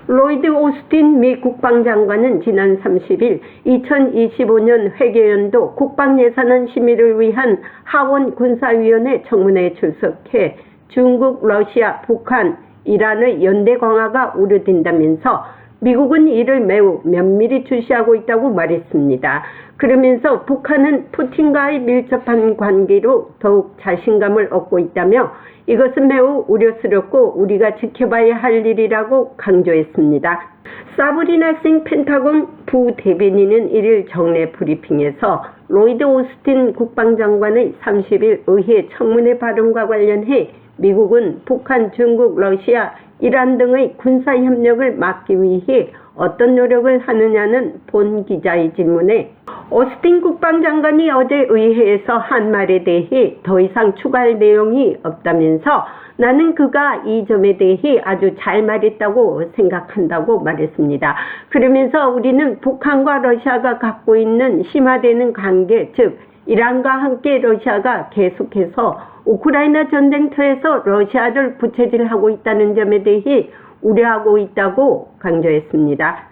로이드 오스틴 미 국방장관은 지난 30일 2025년 회계연도 국방예산안 심의를 위한 하원 군사위원회 청문회에 출석해 중국, 러시아, 북한, 이란의 연대 강화가 우려된다면서 미국은 이를 매우 면밀히 주시하고 있다고 말했습니다. 그러면서 북한은 푸틴과의 밀접한 관계로 더욱 자신감을 얻고 있다며 이것은 매우 우려스럽고 우리가 지켜봐야 할 일이라고 강조했습니다. 사브리나 싱 펜타곤 부대변인은 1일 정례 브리핑에서 로이드 오스틴 국방장관의 30일 의회 청문회 발언과 관련해 미국은 북한, 중국, 러시아, 이란 등의 군사협력을 막기 위해 어떤 노력을 하느냐는 본 기자의 질문에 오스틴 국방장관이 어제 의회에서 한 말에 대해 더 이상 추가할 내용이 없다면서 나는 그가 이 점에 대해 아주 잘 말했다고 생각한다고 말했습니다. 그러면서 우리는 북한과 러시아가 갖고 있는 심화되는 관계, 즉 이란과 함께 러시아가 계속해서 우크라이나 전쟁터에서 러시아를 부채질하고 있다는 점에 대해 우려하고 있다고 강조했습니다.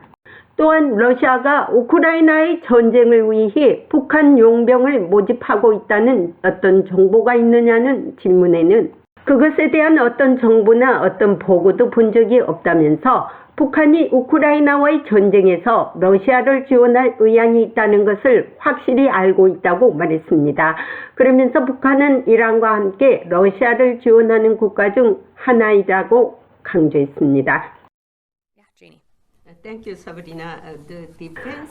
또한 러시아가 우크라이나의 전쟁을 위해 북한 용병을 모집하고 있다는 어떤 정보가 있느냐는 질문에는 그것에 대한 어떤 정보나 어떤 보고도 본 적이 없다면서 북한이 우크라이나와의 전쟁에서 러시아를 지원할 의향이 있다는 것을 확실히 알고 있다고 말했습니다. 그러면서 북한은 이란과 함께 러시아를 지원하는 국가 중 하나이라고 강조했습니다.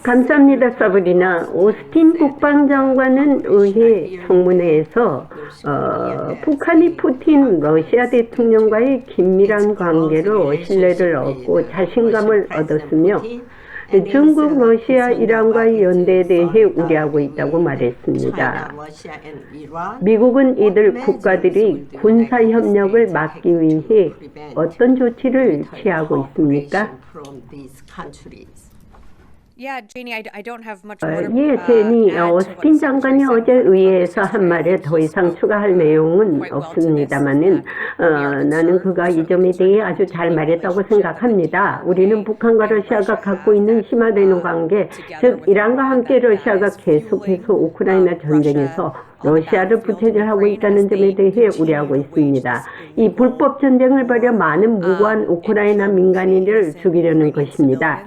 감사합니다, 사브리나. 오스틴 국방장관은 의회 청문회에서 북한이 푸틴 러시아 대통령과의 긴밀한 관계로 신뢰를 얻고 자신감을 얻었으며 중국, 러시아, 이란과의 연대에 대해 우려하고 있다고 말했습니다. 미국은 이들 국가들이 군사협력을 막기 위해 어떤 조치를 취하고 있습니까? 제니, 오스틴 장관이 어제 의회에서 한 말에 더 이상 추가할 내용은 없습니다만은 나는 그가 이 점에 대해 아주 잘 말했다고 생각합니다. 우리는 북한과 러시아가 갖고 있는 심화되는 관계, 즉 이란과 함께 러시아가 계속해서 우크라이나 전쟁에서 러시아를 부채질하고 있다는 점에 대해 우려하고 있습니다. 이 불법 전쟁을 벌여 많은 무고한 우크라이나 민간인을 죽이려는 것입니다.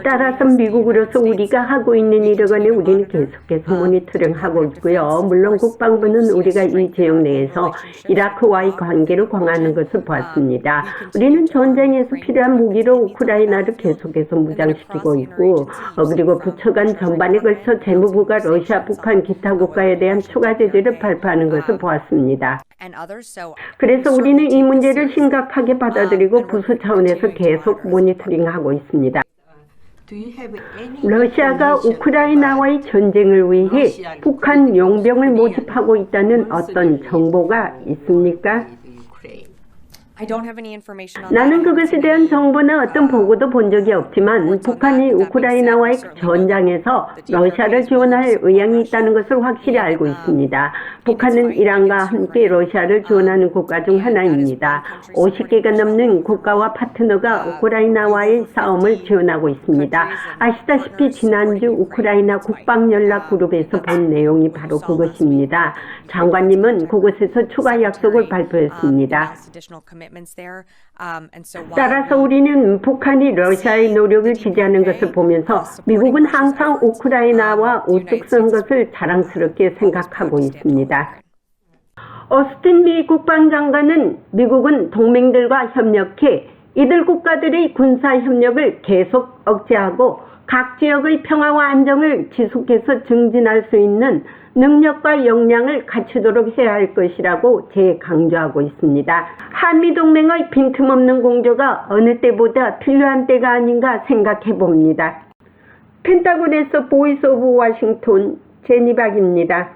따라서 미국으로서 우리가 하고 있는 일에 관해 우리는 계속해서 모니터링하고 있고요. 물론 국방부는 우리가 이 지역 내에서 이라크와의 관계를 강화하는 것을 보았습니다. 우리는 전쟁에서 필요한 무기로 우크라이나를 계속해서 무장시키고 있고 그리고 부처간 전반에 걸쳐 재무부가 러시아, 북한, 기타 국가에 대한 추가 제재를 발표하는 것을 보았습니다. 그래서 우리는 이 문제를 심각하게 받아들이고 부수 차원에서 계속 모니터링하고 있습니다. 러시아가 우크라이나와의 전쟁을 위해 북한 용병을 모집하고 있다는 어떤 정보가 있습니까? 나는 그것에 대한 정보나 어떤 보고도 본 적이 없지만 북한이 우크라이나와의 전장에서 러시아를 지원할 의향이 있다는 것을 확실히 알고 있습니다. 북한은 이란과 함께 러시아를 지원하는 국가 중 하나입니다. 50개가 넘는 국가와 파트너가 우크라이나와의 싸움을 지원하고 있습니다. 아시다시피 지난주 우크라이나 국방연락그룹에서 본 내용이 바로 그것입니다. 장관님은 그곳에서 추가 약속을 발표했습니다. 따라서 우리는 북한이 러시아의 노력을 지지하는 것을 보면서 미국은 항상 우크라이나와 우뚝 선 것을 자랑스럽게 생각하고 있습니다. 오스틴 미 국방장관은 미국은 동맹들과 협력해 이들 국가들의 군사협력을 계속 억제하고 각 지역의 평화와 안정을 지속해서 증진할 수 있는 능력과 역량을 갖추도록 해야 할 것이라고 재강조하고 있습니다. 한미동맹의 빈틈없는 공조가 어느 때보다 필요한 때가 아닌가 생각해 봅니다. 펜타곤에서 보이스 오브 워싱턴 제니박입니다.